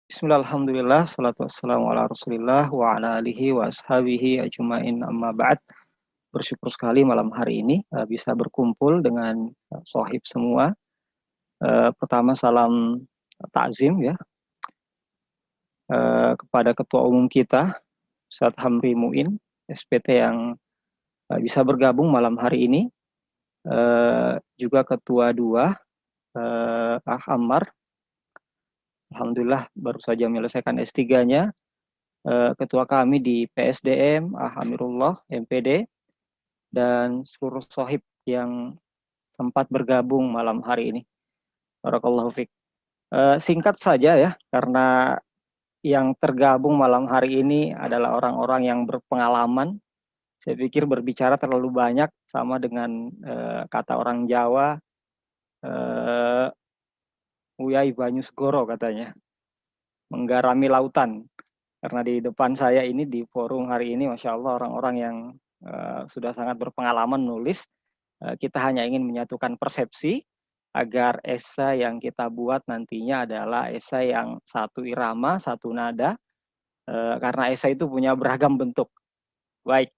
Bismillah, alhamdulillah, salatu wassalamu ala rasulillah wa ala alihi wa ashabihi ajma'in amma ba'd. Bersyukur sekali malam hari ini bisa berkumpul dengan sohib semua. Pertama salam takzim ya kepada Ketua Umum kita, Ustadz Hamri Muin, SPT yang bisa bergabung malam hari ini. Juga Ketua 2, Ah Ammar, alhamdulillah baru saja menyelesaikan S3-nya. Ketua kami di PSDM, Amirullah, MPD, dan seluruh sohib yang sempat bergabung malam hari ini. Barakallahu fiik. Singkat saja ya, karena yang tergabung malam hari ini adalah orang-orang yang berpengalaman. Saya pikir berbicara terlalu banyak, sama dengan kata orang Jawa, Uyai banyu segoro katanya, menggarami lautan. Karena di depan saya ini di forum hari ini, Masya Allah, orang-orang yang sudah sangat berpengalaman nulis. Kita hanya ingin menyatukan persepsi agar esai yang kita buat nantinya adalah esai yang satu irama, satu nada, karena esai itu punya beragam bentuk. Baik,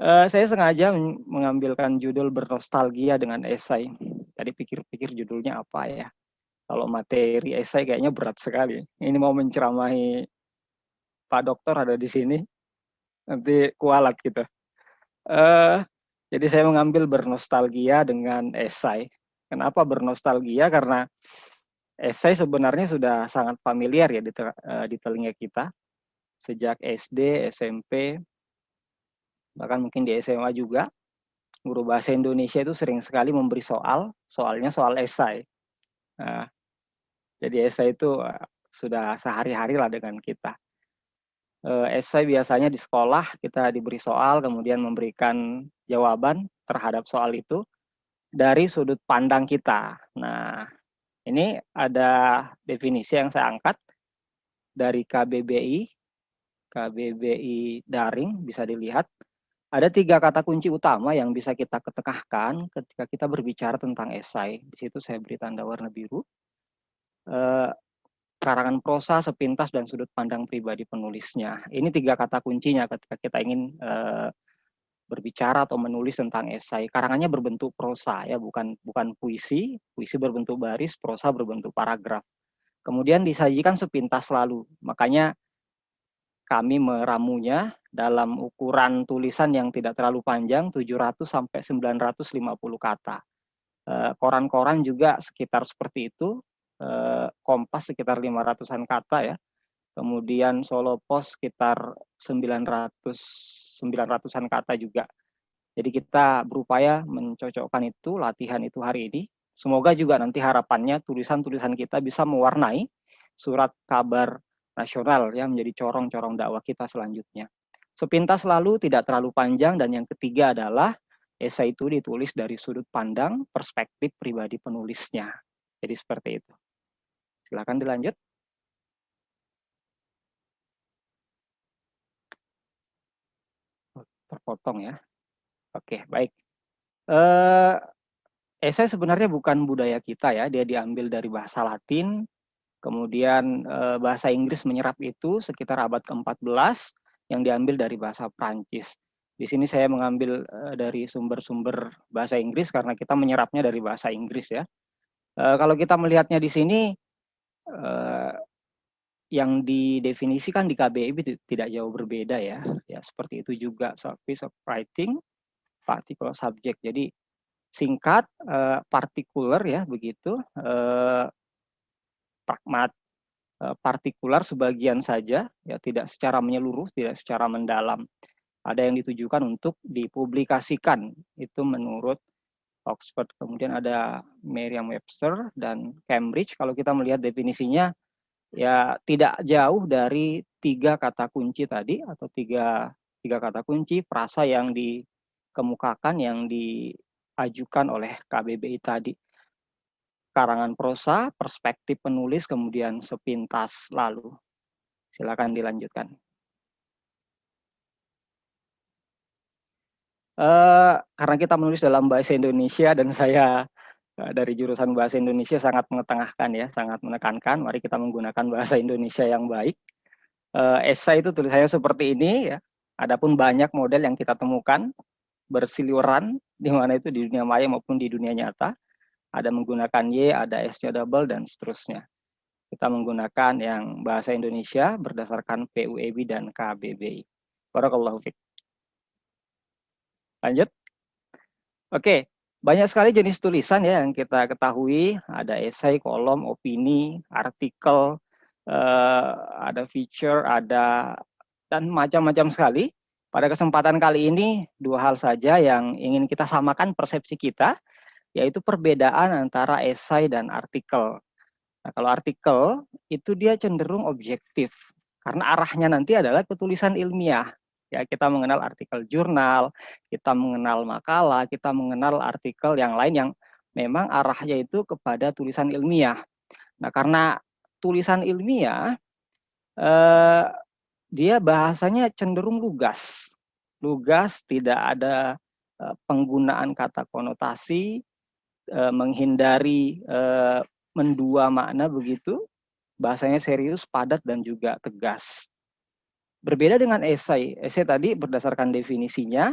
saya sengaja mengambilkan judul bernostalgia dengan esai. Tadi pikir-pikir judulnya apa ya? Kalau materi esai kayaknya berat sekali. Ini mau menceramahi Pak Dokter ada di sini, nanti kualat kita. Jadi saya mengambil bernostalgia dengan esai. Kenapa bernostalgia? Karena esai sebenarnya sudah sangat familiar ya di telinga kita. Sejak SD, SMP, bahkan mungkin di SMA juga. Guru bahasa Indonesia itu sering sekali memberi soalnya soal esai. Nah, jadi esai itu sudah sehari-hari lah dengan kita. Esai biasanya di sekolah kita diberi soal, kemudian memberikan jawaban terhadap soal itu dari sudut pandang kita. Nah, ini ada definisi yang saya angkat dari KBBI daring, bisa dilihat. Ada 3 kata kunci utama yang bisa kita ketekahkan ketika kita berbicara tentang esai. Di situ saya beri tanda warna biru. Karangan prosa, sepintas, dan sudut pandang pribadi penulisnya. Ini 3 kata kuncinya ketika kita ingin berbicara atau menulis tentang esai. Karangannya berbentuk prosa ya, bukan puisi. Puisi berbentuk baris, prosa berbentuk paragraf. Kemudian disajikan sepintas selalu. Makanya kami meramunya dalam ukuran tulisan yang tidak terlalu panjang, 700 sampai 950 kata. Koran-koran juga sekitar seperti itu. Kompas sekitar 500-an kata ya. Kemudian Solo Post sekitar 900-an kata juga. Jadi kita berupaya mencocokkan itu, latihan itu hari ini. Semoga juga nanti harapannya tulisan-tulisan kita bisa mewarnai surat kabar nasional ya, menjadi corong-corong dakwah kita selanjutnya. Sepintas lalu, tidak terlalu panjang, dan yang ketiga adalah esai itu ditulis dari sudut pandang perspektif pribadi penulisnya. Jadi seperti itu. Silakan dilanjut. Terpotong ya. Oke, baik. Esai sebenarnya bukan budaya kita ya, dia diambil dari bahasa Latin, kemudian bahasa Inggris menyerap itu sekitar abad ke-14, yang diambil dari bahasa Prancis. Di sini saya mengambil dari sumber-sumber bahasa Inggris karena kita menyerapnya dari bahasa Inggris ya. Kalau kita melihatnya di sini, yang didefinisikan di KBBI tidak jauh berbeda ya. Ya seperti itu juga, piece of writing, particular subject. Jadi singkat, partikular ya begitu, pragmat, partikular sebagian saja ya, tidak secara menyeluruh, tidak secara mendalam. Ada yang ditujukan untuk dipublikasikan, itu menurut Oxford. Kemudian ada Merriam-Webster dan Cambridge. Kalau kita melihat definisinya ya tidak jauh dari 3 kata kunci tadi, atau tiga kata kunci frasa yang dikemukakan, yang diajukan oleh KBBI tadi. Karangan prosa, perspektif penulis, kemudian sepintas lalu. Silakan dilanjutkan. Karena kita menulis dalam bahasa Indonesia dan saya dari jurusan bahasa Indonesia sangat mengetengahkan ya, sangat menekankan, mari kita menggunakan bahasa Indonesia yang baik. Esai itu tulisannya seperti ini ya. Adapun banyak model yang kita temukan bersiliweran di mana itu di dunia maya maupun di dunia nyata. Ada menggunakan Y, ada S-nya double dan seterusnya. Kita menggunakan yang bahasa Indonesia berdasarkan PUEB dan KBBI. Barakallahu fiik. Lanjut. Oke, banyak sekali jenis tulisan ya yang kita ketahui. Ada esai, kolom, opini, artikel, ada feature, ada dan macam-macam sekali. Pada kesempatan kali ini, dua hal saja yang ingin kita samakan persepsi kita, yaitu perbedaan antara esai dan artikel. Nah, kalau artikel itu dia cenderung objektif, karena arahnya nanti adalah ketulisan ilmiah. Ya, kita mengenal artikel jurnal, kita mengenal makalah, kita mengenal artikel yang lain yang memang arahnya itu kepada tulisan ilmiah. Nah, karena tulisan ilmiah, dia bahasanya cenderung lugas. Lugas, tidak ada penggunaan kata konotasi, menghindari mendua makna begitu, bahasanya serius, padat, dan juga tegas. Berbeda dengan esai. Esai tadi berdasarkan definisinya,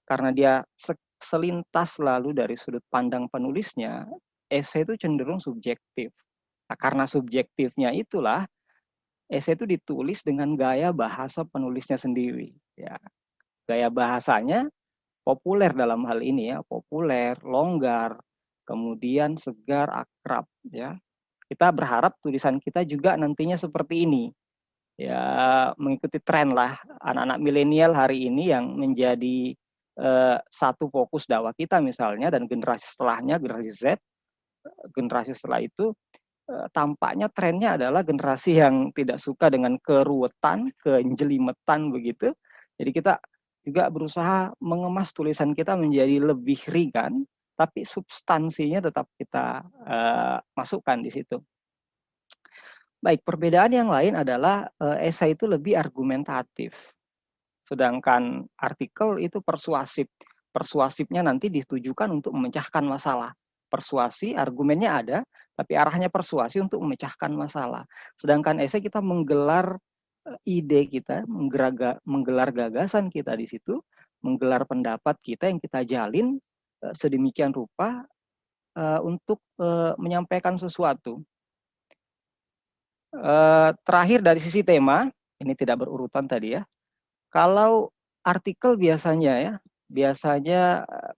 karena dia selintas lalu dari sudut pandang penulisnya, esai itu cenderung subjektif. Nah, karena subjektifnya itulah, esai itu ditulis dengan gaya bahasa penulisnya sendiri. Ya, gaya bahasanya populer dalam hal ini ya, populer, longgar, kemudian segar, akrab. Ya, kita berharap tulisan kita juga nantinya seperti ini. Ya, mengikuti tren lah anak-anak milenial hari ini yang menjadi satu fokus dakwah kita misalnya, dan generasi setelahnya, generasi Z, generasi setelah itu tampaknya trennya adalah generasi yang tidak suka dengan keruwetan, kejelimetan begitu. Jadi kita juga berusaha mengemas tulisan kita menjadi lebih ringan, tapi substansinya tetap kita masukkan di situ. Baik, perbedaan yang lain adalah esai itu lebih argumentatif, sedangkan artikel itu persuasif. Persuasifnya nanti ditujukan untuk memecahkan masalah. Persuasi, argumennya ada, tapi arahnya persuasi untuk memecahkan masalah. Sedangkan esai kita menggelar ide kita, menggelar gagasan kita di situ, menggelar pendapat kita yang kita jalin sedemikian rupa untuk menyampaikan sesuatu. Terakhir dari sisi tema, ini tidak berurutan tadi ya. Kalau artikel biasanya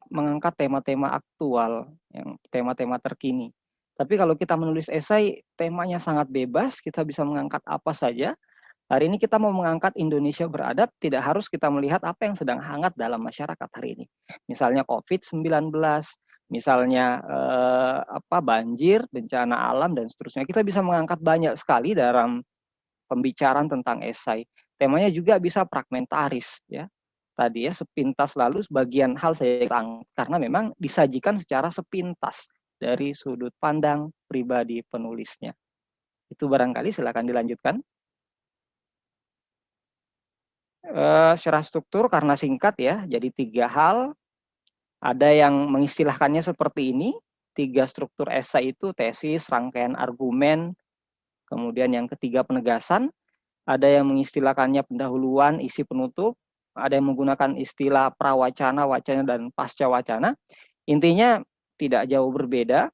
mengangkat tema-tema aktual, yang tema-tema terkini. Tapi kalau kita menulis esai, temanya sangat bebas, kita bisa mengangkat apa saja. Hari ini kita mau mengangkat Indonesia beradab, tidak harus kita melihat apa yang sedang hangat dalam masyarakat hari ini. Misalnya COVID-19, misalnya banjir, bencana alam, dan seterusnya. Kita bisa mengangkat banyak sekali dalam pembicaraan tentang esai. Temanya juga bisa fragmentaris ya. Tadi ya, sepintas lalu sebagian hal saya karena memang disajikan secara sepintas dari sudut pandang pribadi penulisnya. Itu barangkali, silakan dilanjutkan. Secara struktur karena singkat ya, jadi 3 hal. Ada yang mengistilahkannya seperti ini, 3 struktur esai itu tesis, rangkaian argumen, kemudian yang ketiga penegasan. Ada yang mengistilahkannya pendahuluan, isi penutup, ada yang menggunakan istilah prawacana, wacana, dan pasca wacana. Intinya tidak jauh berbeda,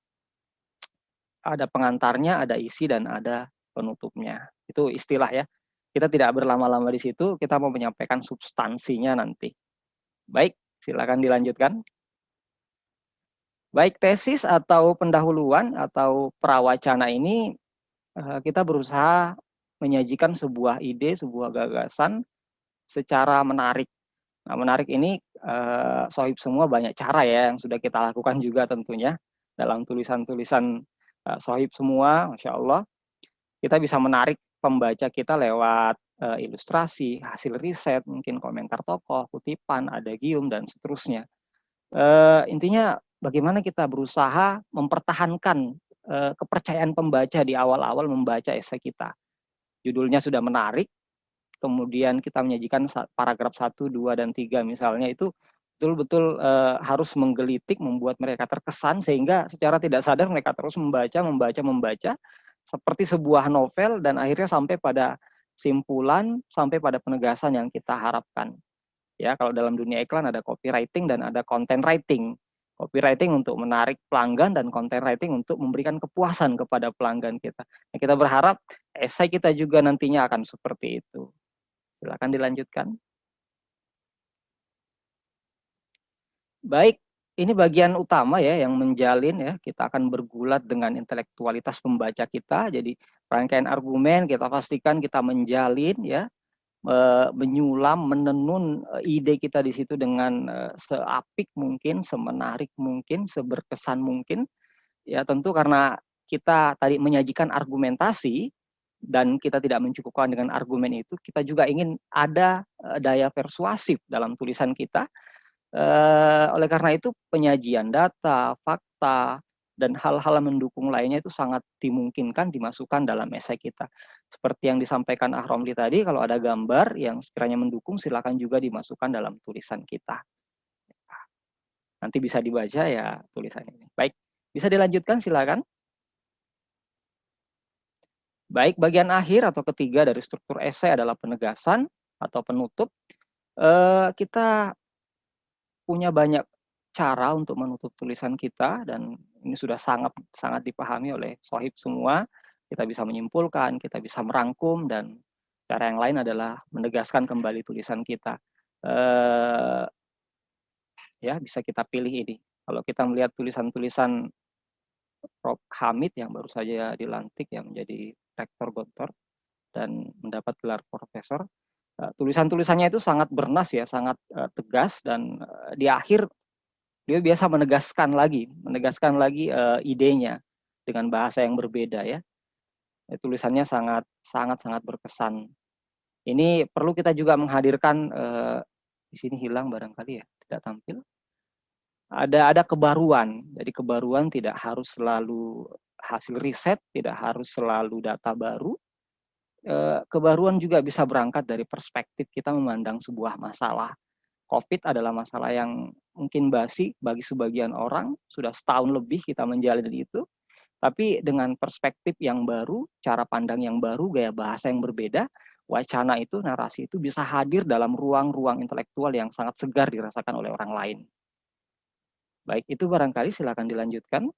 ada pengantarnya, ada isi, dan ada penutupnya. Itu istilah ya. Kita tidak berlama-lama di situ, kita mau menyampaikan substansinya nanti. Baik, silakan dilanjutkan. Baik tesis atau pendahuluan atau prawacana ini, kita berusaha menyajikan sebuah ide, sebuah gagasan secara menarik. Nah, menarik ini sohib semua banyak cara ya yang sudah kita lakukan juga tentunya dalam tulisan-tulisan sohib semua, Masya Allah. Kita bisa menarik pembaca kita lewat ilustrasi, hasil riset, mungkin komentar tokoh, kutipan, adagium, dan seterusnya. Intinya bagaimana kita berusaha mempertahankan kepercayaan pembaca di awal-awal membaca esai kita. Judulnya sudah menarik, kemudian kita menyajikan paragraf 1, 2, dan 3 misalnya, itu betul-betul harus menggelitik, membuat mereka terkesan sehingga secara tidak sadar mereka terus membaca seperti sebuah novel dan akhirnya sampai pada simpulan, sampai pada penegasan yang kita harapkan. Ya, kalau dalam dunia iklan ada copywriting dan ada content writing. Copywriting untuk menarik pelanggan dan content writing untuk memberikan kepuasan kepada pelanggan kita. Nah, kita berharap esai kita juga nantinya akan seperti itu. Silakan dilanjutkan. Baik, ini bagian utama ya yang menjalin ya, kita akan bergulat dengan intelektualitas pembaca kita. Jadi rangkaian argumen kita pastikan kita menjalin ya, menyulam, menenun ide kita di situ dengan seapik mungkin, semenarik mungkin, seberkesan mungkin. Ya tentu karena kita tadi menyajikan argumentasi dan kita tidak mencukupkan dengan argumen itu, kita juga ingin ada daya persuasif dalam tulisan kita. Oleh karena itu penyajian data, fakta, dan hal-hal mendukung lainnya itu sangat dimungkinkan dimasukkan dalam esai kita. Seperti yang disampaikan Romli tadi, kalau ada gambar yang sekiranya mendukung, silakan juga dimasukkan dalam tulisan kita. Nanti bisa dibaca ya tulisan ini. Baik, bisa dilanjutkan silakan. Baik, bagian akhir atau ketiga dari struktur esai adalah penegasan atau penutup. Kita punya banyak cara untuk menutup tulisan kita dan ini sudah sangat dipahami oleh sohib semua. Kita bisa menyimpulkan, kita bisa merangkum, dan cara yang lain adalah menegaskan kembali tulisan kita. Ya, bisa kita pilih ini. Kalau kita melihat tulisan-tulisan Prof. Hamid yang baru saja dilantik yang menjadi rektor Gontor dan mendapat gelar profesor, tulisan-tulisannya itu sangat bernas ya, sangat tegas, dan di akhir dia biasa menegaskan lagi idenya dengan bahasa yang berbeda ya. Tulisannya sangat berkesan. Ini perlu kita juga menghadirkan di sini hilang barangkali ya, tidak tampil. Ada kebaruan. Jadi kebaruan tidak harus selalu hasil riset, tidak harus selalu data baru. Kebaruan juga bisa berangkat dari perspektif kita memandang sebuah masalah. COVID adalah masalah yang mungkin basi bagi sebagian orang, sudah setahun lebih kita menjalani itu, tapi dengan perspektif yang baru, cara pandang yang baru, gaya bahasa yang berbeda, wacana itu, narasi itu bisa hadir dalam ruang-ruang intelektual yang sangat segar dirasakan oleh orang lain. Baik, itu barangkali silakan dilanjutkan.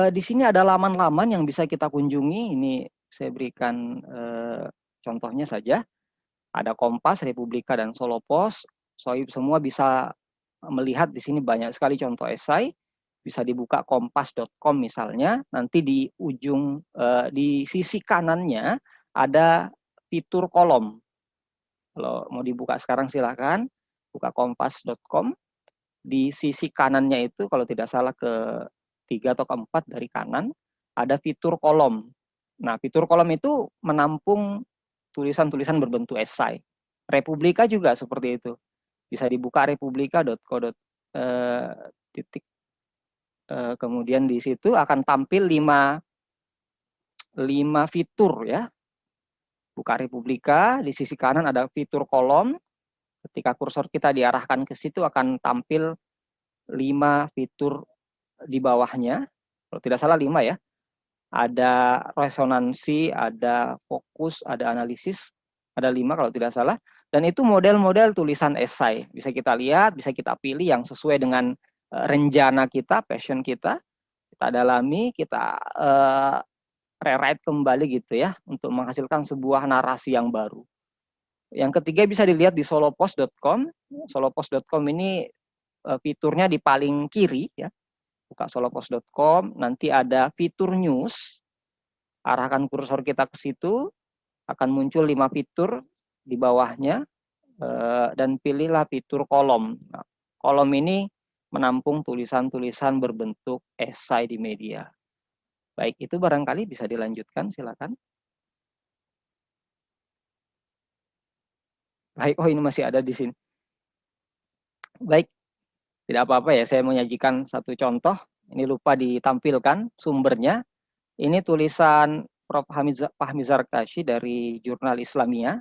Di sini ada laman-laman yang bisa kita kunjungi, ini saya berikan contohnya saja. Ada Kompas, Republika, dan Solo Post. Sohib semua bisa melihat di sini banyak sekali contoh esai. Bisa dibuka kompas.com misalnya. Nanti di ujung, di sisi kanannya ada fitur kolom. Kalau mau dibuka sekarang silakan. Buka kompas.com. Di sisi kanannya itu kalau tidak salah ke 3 atau ke-4 dari kanan, ada fitur kolom. Nah, fitur kolom itu menampung tulisan-tulisan berbentuk esai. Republika juga seperti itu. Bisa dibuka republika.co. Kemudian di situ akan tampil 5 fitur ya. Buka Republika, di sisi kanan ada fitur kolom. Ketika kursor kita diarahkan ke situ akan tampil 5 fitur di bawahnya. Kalau tidak salah 5 ya. Ada resonansi, ada fokus, ada analisis, ada 5 kalau tidak salah. Dan itu model-model tulisan esai. Bisa kita lihat, bisa kita pilih yang sesuai dengan rencana kita, passion kita dalami, kita rewrite kembali gitu ya, untuk menghasilkan sebuah narasi yang baru. Yang ketiga bisa dilihat di solopost.com. Solopost.com ini fiturnya di paling kiri ya. Buka solopost.com, nanti ada fitur news. Arahkan kursor kita ke situ, akan muncul 5 fitur di bawahnya, dan pilihlah fitur kolom. Nah, kolom ini menampung tulisan-tulisan berbentuk esai di media. Baik, itu barangkali bisa dilanjutkan, silakan. Baik, oh ini masih ada di sini. Baik, tidak apa-apa ya, saya menyajikan satu contoh. Ini lupa ditampilkan sumbernya. Ini tulisan Prof. Fahmi Zarkashi dari Jurnal Islamia.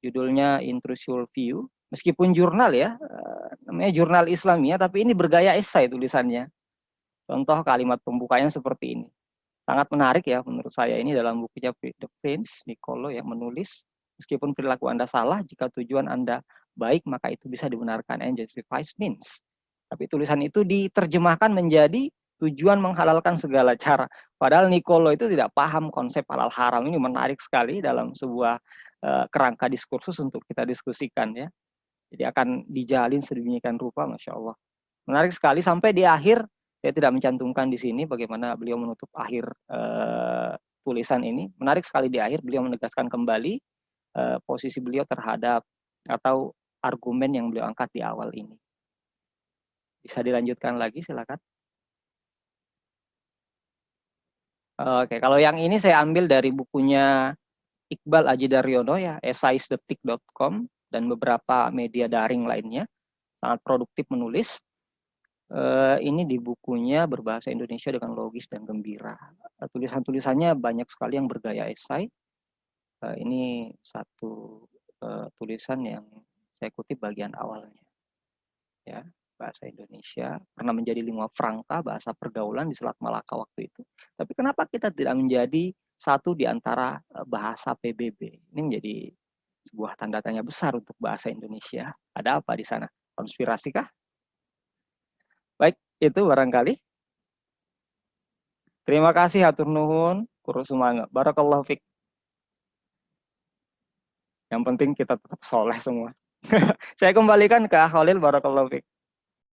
judulnya Intrusive View. Meskipun jurnal ya, namanya jurnal Islamiyah, tapi ini bergaya esai tulisannya. Contoh kalimat pembukanya seperti ini. Sangat menarik ya menurut saya, ini dalam bukunya The Prince, Nicolo yang menulis, meskipun perilaku Anda salah, jika tujuan Anda baik, maka itu bisa dibenarkan, and justifies means. Tapi tulisan itu diterjemahkan menjadi tujuan menghalalkan segala cara. Padahal Nicolo itu tidak paham konsep halal haram. Ini menarik sekali dalam sebuah kerangka diskursus untuk kita diskusikan ya. Jadi akan dijalin sedemikian rupa, Masya Allah. Menarik sekali sampai di akhir, saya tidak mencantumkan di sini bagaimana beliau menutup akhir tulisan ini. Menarik sekali di akhir beliau menegaskan kembali posisi beliau terhadap atau argumen yang beliau angkat di awal ini. Bisa dilanjutkan lagi, silakan. Oke, kalau yang ini saya ambil dari bukunya Iqbal Aji Daryono ya, esaisdetik.com dan beberapa media daring lainnya. Sangat produktif menulis. Ini di bukunya Berbahasa Indonesia dengan Logis dan Gembira. Tulisan-tulisannya banyak sekali yang bergaya esai. Ini satu tulisan yang saya kutip bagian awalnya. Ya, bahasa Indonesia pernah menjadi lingua franca, bahasa pergaulan di Selat Malaka waktu itu. Tapi kenapa kita tidak menjadi satu di antara bahasa PBB? Ini menjadi sebuah tanda tanya besar untuk bahasa Indonesia. Ada apa di sana? Konspirasi kah? Baik, itu barangkali. Terima kasih, hatur nuhun, kuro sumanga. Barakallahu fiq. Yang penting kita tetap soleh semua. Saya kembalikan ke Khalil, barakallahu fiq.